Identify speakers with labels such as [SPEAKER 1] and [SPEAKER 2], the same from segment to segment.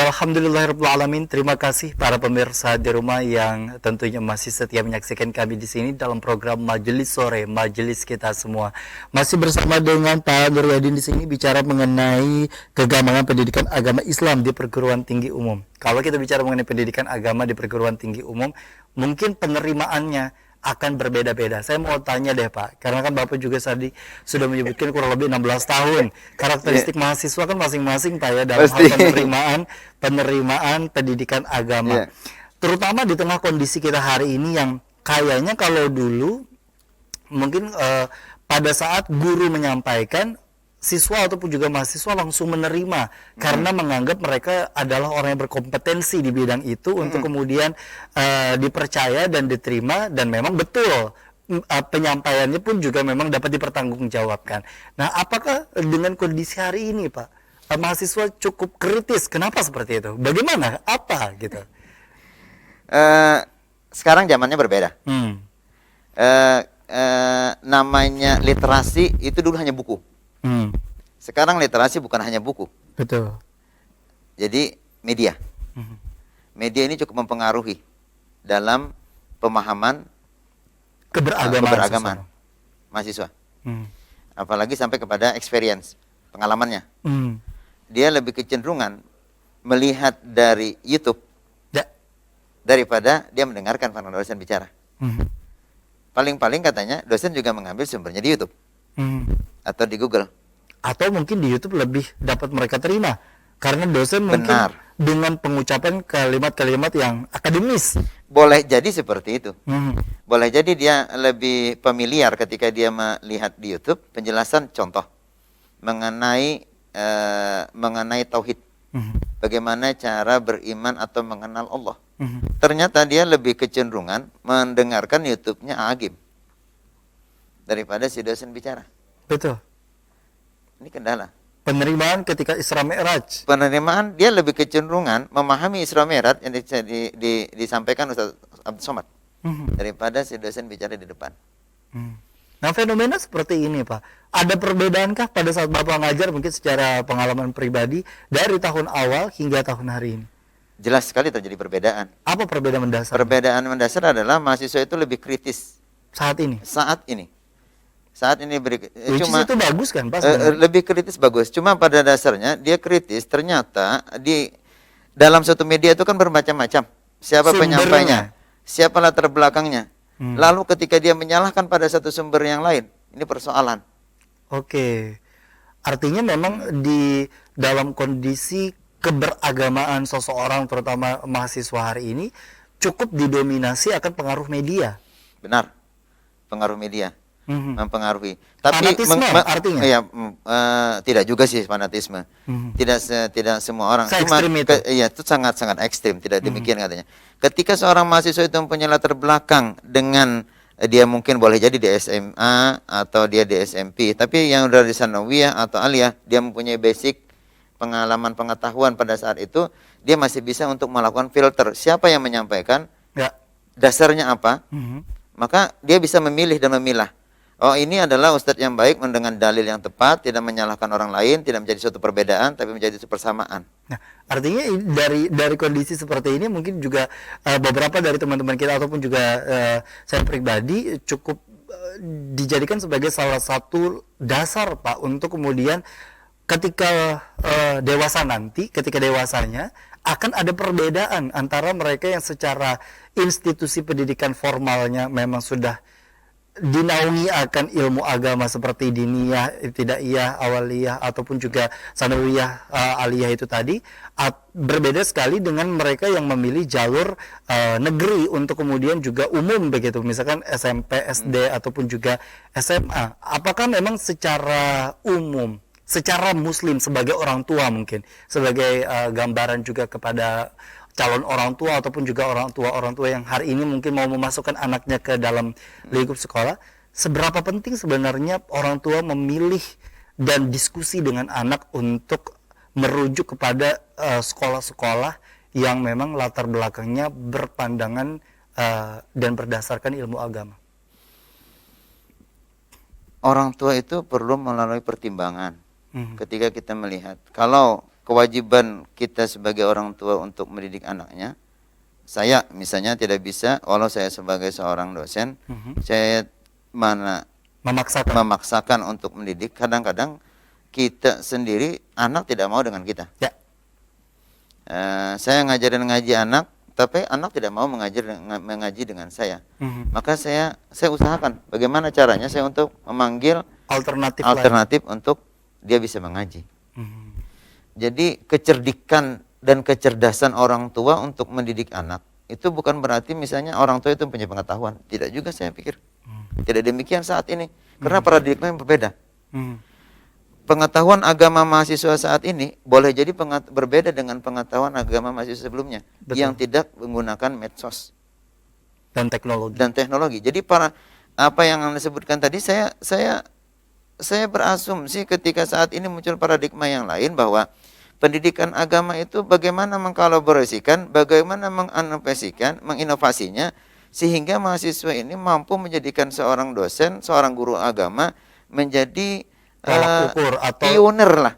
[SPEAKER 1] Ya alhamdulillahirabbil alamin. Terima kasih para pemirsa di rumah yang tentunya masih setia menyaksikan kami di sini dalam program Majelis Sore, Majelis Kita Semua. Masih bersama dengan Pak Nuryadin di sini bicara mengenai kegamangan pendidikan agama Islam di perguruan tinggi umum. Kalau kita bicara mengenai pendidikan agama di perguruan tinggi umum, mungkin penerimaannya akan berbeda-beda. Saya mau tanya deh Pak, karena kan Bapak juga tadi sudah menyebutkan kurang lebih 16 tahun. Karakteristik mahasiswa kan masing-masing Pak ya dalam hal penerimaan pendidikan agama. Terutama di tengah kondisi kita hari ini yang kayaknya kalau dulu mungkin pada saat guru menyampaikan, siswa ataupun juga mahasiswa langsung menerima karena menganggap mereka adalah orang yang berkompetensi di bidang itu untuk kemudian dipercaya dan diterima, dan memang betul penyampaiannya pun juga memang dapat dipertanggungjawabkan. Nah, apakah dengan kondisi hari ini Pak, mahasiswa cukup kritis? Kenapa seperti itu? Bagaimana? Apa gitu?
[SPEAKER 2] Sekarang zamannya berbeda. Namanya literasi itu dulu hanya buku. Sekarang literasi bukan hanya buku.
[SPEAKER 1] Betul.
[SPEAKER 2] Jadi media. Media ini cukup mempengaruhi dalam pemahaman keberagaman mahasiswa. Apalagi sampai kepada experience, pengalamannya. Dia lebih kecenderungan melihat dari YouTube daripada dia mendengarkan para dosen bicara. Paling-paling katanya dosen juga mengambil sumbernya di YouTube. Atau di Google,
[SPEAKER 1] atau mungkin di YouTube lebih dapat mereka terima karena dosen mungkin dengan pengucapan kalimat-kalimat yang akademis.
[SPEAKER 2] Boleh jadi seperti itu. Boleh jadi dia lebih familiar ketika dia melihat di YouTube penjelasan contoh mengenai tauhid, bagaimana cara beriman atau mengenal Allah. Ternyata dia lebih kecenderungan mendengarkan YouTube-nya Agim daripada si dosen bicara.
[SPEAKER 1] Betul.
[SPEAKER 2] Ini kendala.
[SPEAKER 1] Penerimaan ketika Isra Mi'raj.
[SPEAKER 2] Penerimaan dia lebih kecenderungan memahami Isra Mi'raj yang disampaikan Ustaz Abdul Somad daripada si dosen bicara di depan.
[SPEAKER 1] Nah, fenomena seperti ini Pak, ada perbedaankah pada saat Bapak ngajar mungkin secara pengalaman pribadi dari tahun awal hingga tahun hari ini?
[SPEAKER 2] Jelas sekali terjadi perbedaan.
[SPEAKER 1] Apa perbedaan mendasar?
[SPEAKER 2] Perbedaan mendasar adalah mahasiswa itu lebih kritis
[SPEAKER 1] saat ini.
[SPEAKER 2] Cuma
[SPEAKER 1] itu bagus kan Pak?
[SPEAKER 2] Lebih kritis bagus. Cuma pada dasarnya dia kritis ternyata di dalam suatu media itu kan bermacam-macam. Siapa penyampainya? Siapa latar belakangnya? Lalu ketika dia menyalahkan pada satu sumber yang lain, ini persoalan.
[SPEAKER 1] Oke. Artinya memang di dalam kondisi keberagamaan seseorang terutama mahasiswa hari ini cukup didominasi akan pengaruh media.
[SPEAKER 2] Benar. Pengaruh media. Mempengaruhi. Tapi
[SPEAKER 1] artinya?
[SPEAKER 2] Tidak juga sih fanatisme. Tidak semua orang. Cuma itu sangat ekstrim. Tidak demikian katanya. Ketika seorang mahasiswa itu mempunyai latar belakang dengan dia mungkin boleh jadi di SMA atau dia di SMP, tapi yang udah di sanawiyah atau aliyah, dia mempunyai basic pengalaman pengetahuan pada saat itu, dia masih bisa untuk melakukan filter. Siapa yang menyampaikan? Dasarnya apa? Maka dia bisa memilih dan memilah. Oh, ini adalah ustadz yang baik dengan dalil yang tepat, tidak menyalahkan orang lain, tidak menjadi suatu perbedaan, tapi menjadi suatu persamaan.
[SPEAKER 1] Nah, artinya dari kondisi seperti ini mungkin juga beberapa dari teman-teman kita ataupun juga saya pribadi cukup dijadikan sebagai salah satu dasar Pak untuk kemudian ketika dewasa nanti, ketika dewasanya akan ada perbedaan antara mereka yang secara institusi pendidikan formalnya memang sudah dinaungi akan ilmu agama seperti diniyah, ibtidaiyah, awaliyah ataupun juga sanawiyah, aliyah itu tadi, berbeda sekali dengan mereka yang memilih jalur negeri untuk kemudian juga umum begitu, misalkan SMP, SD ataupun juga SMA. Apakah memang secara umum, secara muslim sebagai orang tua mungkin sebagai gambaran juga kepada calon orang tua ataupun juga orang tua yang hari ini mungkin mau memasukkan anaknya ke dalam lingkup sekolah, seberapa penting sebenarnya orang tua memilih dan diskusi dengan anak untuk merujuk kepada sekolah-sekolah yang memang latar belakangnya berpandangan dan berdasarkan ilmu agama?
[SPEAKER 2] Orang tua itu perlu melalui pertimbangan ketika kita melihat kalau kewajiban kita sebagai orang tua untuk mendidik anaknya. Saya misalnya tidak bisa, walau saya sebagai seorang dosen, saya memaksakan untuk mendidik. Kadang-kadang kita sendiri, anak tidak mau dengan kita.
[SPEAKER 1] Ya.
[SPEAKER 2] Saya ngajarin ngaji anak, tapi anak tidak mau mengaji dengan saya. Maka saya usahakan bagaimana caranya saya untuk memanggil alternatif untuk dia bisa mengaji. Jadi kecerdikan dan kecerdasan orang tua untuk mendidik anak itu bukan berarti misalnya orang tua itu punya pengetahuan. Tidak juga saya pikir. Tidak demikian saat ini. Karena paradigma yang berbeda. Pengetahuan agama mahasiswa saat ini boleh jadi berbeda dengan pengetahuan agama mahasiswa sebelumnya. Betul. Yang tidak menggunakan medsos
[SPEAKER 1] dan teknologi.
[SPEAKER 2] Jadi apa yang Anda sebutkan tadi, saya berasumsi ketika saat ini muncul paradigma yang lain bahwa pendidikan agama itu bagaimana mengkolaborasikan, bagaimana menginovasinya sehingga mahasiswa ini mampu menjadikan seorang dosen, seorang guru agama menjadi pioner lah.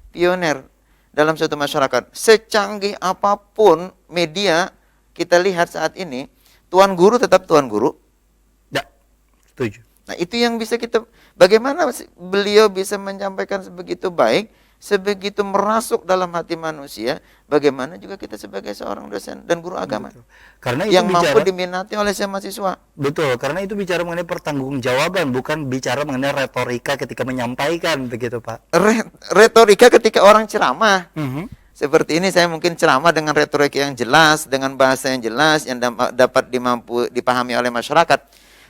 [SPEAKER 2] Pioner dalam suatu masyarakat. Secanggih apapun media kita lihat saat ini, tuan guru tetap tuan guru.
[SPEAKER 1] Ya, setuju.
[SPEAKER 2] Nah, itu yang bisa bagaimana beliau bisa menyampaikan sebegitu baik, sebegitu merasuk dalam hati manusia, bagaimana juga kita sebagai seorang dosen dan guru agama.
[SPEAKER 1] Betul. Karena itu
[SPEAKER 2] yang mampu diminati oleh si mahasiswa.
[SPEAKER 1] Betul, karena itu bicara mengenai pertanggungjawaban, bukan bicara mengenai retorika ketika menyampaikan, begitu Pak.
[SPEAKER 2] Retorika ketika orang ceramah. Seperti ini saya mungkin ceramah dengan retorika yang jelas, dengan bahasa yang jelas, yang dapat dipahami oleh masyarakat.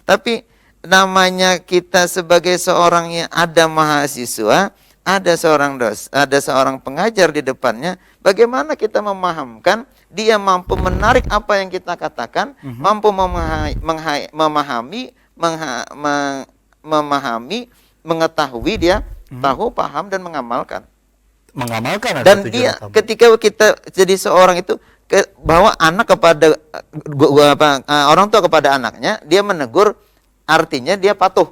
[SPEAKER 2] Tapi namanya kita sebagai seorang yang ada mahasiswa, ada seorang pengajar di depannya, bagaimana kita memahamkan, dia mampu menarik apa yang kita katakan, mampu memahami, mengetahui, dia tahu, paham, dan mengamalkan. Dan dia ketika kita jadi seorang itu, bahwa anak kepada orang tua kepada anaknya, dia menegur, artinya dia patuh.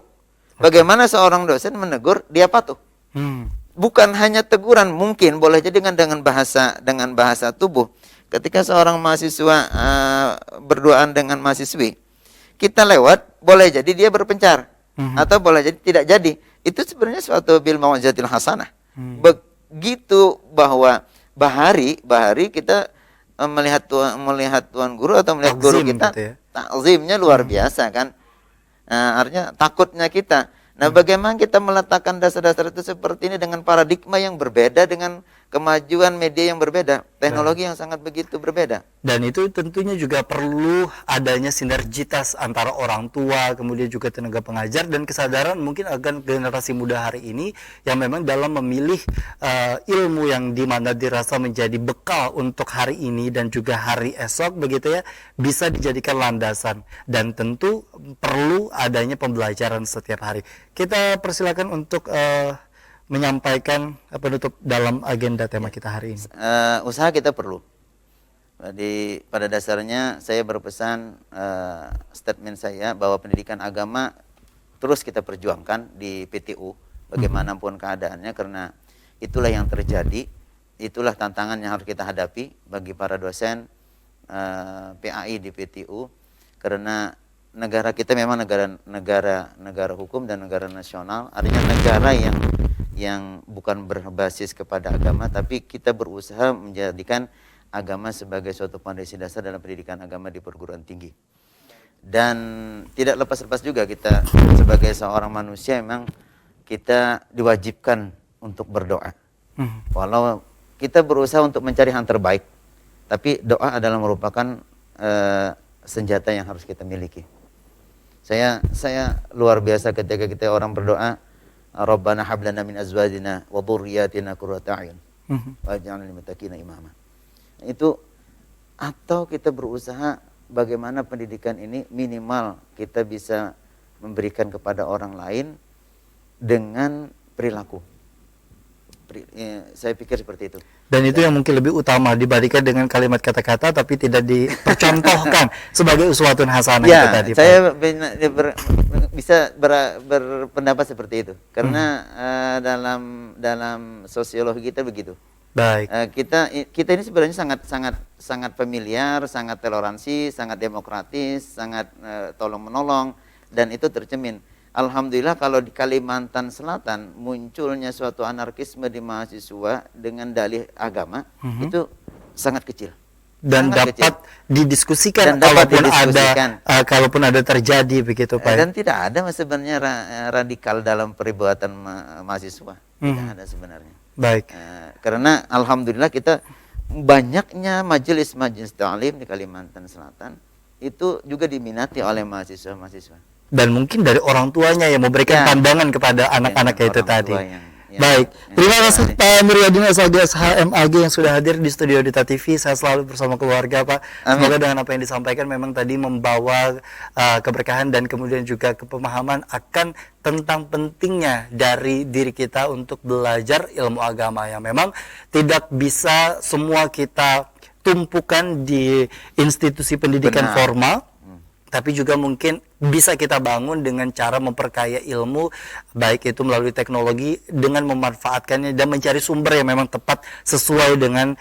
[SPEAKER 2] Bagaimana seorang dosen menegur, dia patuh. Bukan hanya teguran, mungkin boleh jadi dengan bahasa tubuh. Ketika seorang mahasiswa berduaan dengan mahasiswi, kita lewat, boleh jadi dia berpencar, atau boleh jadi tidak jadi. Itu sebenarnya suatu bil mau'izatil hasanah. Begitu bahwa bahari kita melihat tuan guru atau melihat guru kita, gitu ya? Takzimnya luar biasa kan. Artinya takutnya kita. Nah, bagaimana kita meletakkan dasar-dasar itu seperti ini dengan paradigma yang berbeda, dengan kemajuan media yang berbeda, teknologi yang sangat begitu berbeda.
[SPEAKER 1] Dan itu tentunya juga perlu adanya sinergitas antara orang tua, kemudian juga tenaga pengajar, dan kesadaran mungkin akan generasi muda hari ini yang memang dalam memilih ilmu yang dimana dirasa menjadi bekal untuk hari ini dan juga hari esok, begitu ya, bisa dijadikan landasan. Dan tentu perlu adanya pembelajaran setiap hari. Kita persilakan untuk menyampaikan penutup dalam agenda tema kita hari ini.
[SPEAKER 2] Usaha kita perlu. Jadi pada dasarnya saya berpesan, statement saya bahwa pendidikan agama terus kita perjuangkan di PTU bagaimanapun keadaannya, karena itulah yang terjadi, itulah tantangan yang harus kita hadapi bagi para dosen PAI di PTU, karena negara kita memang negara hukum dan negara nasional, artinya negara yang bukan berbasis kepada agama, tapi kita berusaha menjadikan agama sebagai suatu fondasi dasar dalam pendidikan agama di perguruan tinggi. Dan tidak lepas-lepas juga kita sebagai seorang manusia memang kita diwajibkan untuk berdoa. Walau kita berusaha untuk mencari yang terbaik, tapi doa adalah merupakan senjata yang harus kita miliki. Saya luar biasa ketika kita orang berdoa, Rabbana hablana min azwajina wa dhurriyyatina qurrata a'yun waj'alna lil muttaqina imama. Itu, atau kita berusaha bagaimana pendidikan ini minimal kita bisa memberikan kepada orang lain dengan perilaku. Saya pikir seperti itu.
[SPEAKER 1] Dan itu yang mungkin lebih utama dibandingkan dengan kalimat kata-kata tapi tidak dipercontohkan sebagai uswatun hasanah
[SPEAKER 2] ya,
[SPEAKER 1] itu tadi.
[SPEAKER 2] Saya bisa berpendapat seperti itu. Karena dalam sosiologi kita begitu.
[SPEAKER 1] Baik.
[SPEAKER 2] Kita ini sebenarnya sangat familiar, sangat toleransi, sangat demokratis, sangat tolong menolong, dan itu tercermin. Alhamdulillah kalau di Kalimantan Selatan munculnya suatu anarkisme di mahasiswa dengan dalih agama itu sangat kecil.
[SPEAKER 1] Dan
[SPEAKER 2] sangat
[SPEAKER 1] dapat
[SPEAKER 2] kecil.
[SPEAKER 1] Didiskusikan
[SPEAKER 2] Dan dapat
[SPEAKER 1] kalaupun
[SPEAKER 2] didiskusikan.
[SPEAKER 1] Kalaupun ada terjadi begitu Pak.
[SPEAKER 2] Dan tidak ada sebenarnya radikal dalam perbuatan mahasiswa. Tidak ada sebenarnya.
[SPEAKER 1] Baik.
[SPEAKER 2] Karena alhamdulillah kita banyaknya majelis-majelis ta'lim di Kalimantan Selatan itu juga diminati oleh mahasiswa-mahasiswa.
[SPEAKER 1] Dan mungkin dari orang tuanya yang memberikan pandangan kepada anak-anaknya itu tadi. Baik, terima kasih Pak Miryadin Asadias HMAG yang sudah hadir di studio Dita TV. Saya selalu bersama keluarga Pak. Semoga dengan apa yang disampaikan memang tadi membawa keberkahan dan kemudian juga kepemahaman akan tentang pentingnya dari diri kita untuk belajar ilmu agama yang memang tidak bisa semua kita tumpukan di institusi pendidikan formal, tapi juga mungkin bisa kita bangun dengan cara memperkaya ilmu, baik itu melalui teknologi dengan memanfaatkannya dan mencari sumber yang memang tepat sesuai dengan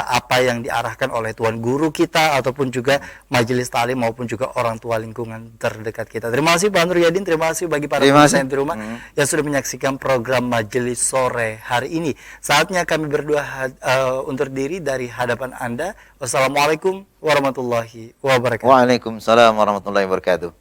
[SPEAKER 1] apa yang diarahkan oleh tuan guru kita ataupun juga majelis ta'lim maupun juga orang tua lingkungan terdekat kita. Terima kasih Pak Miryadin, terima kasih bagi para pemirsa di rumah yang sudah menyaksikan program Majelis Sore hari ini. Saatnya kami berdua undur diri dari hadapan Anda. Wassalamualaikum warahmatullahi wabarakatuh.
[SPEAKER 2] Waalaikumsalam warahmatullahi wabarakatuh.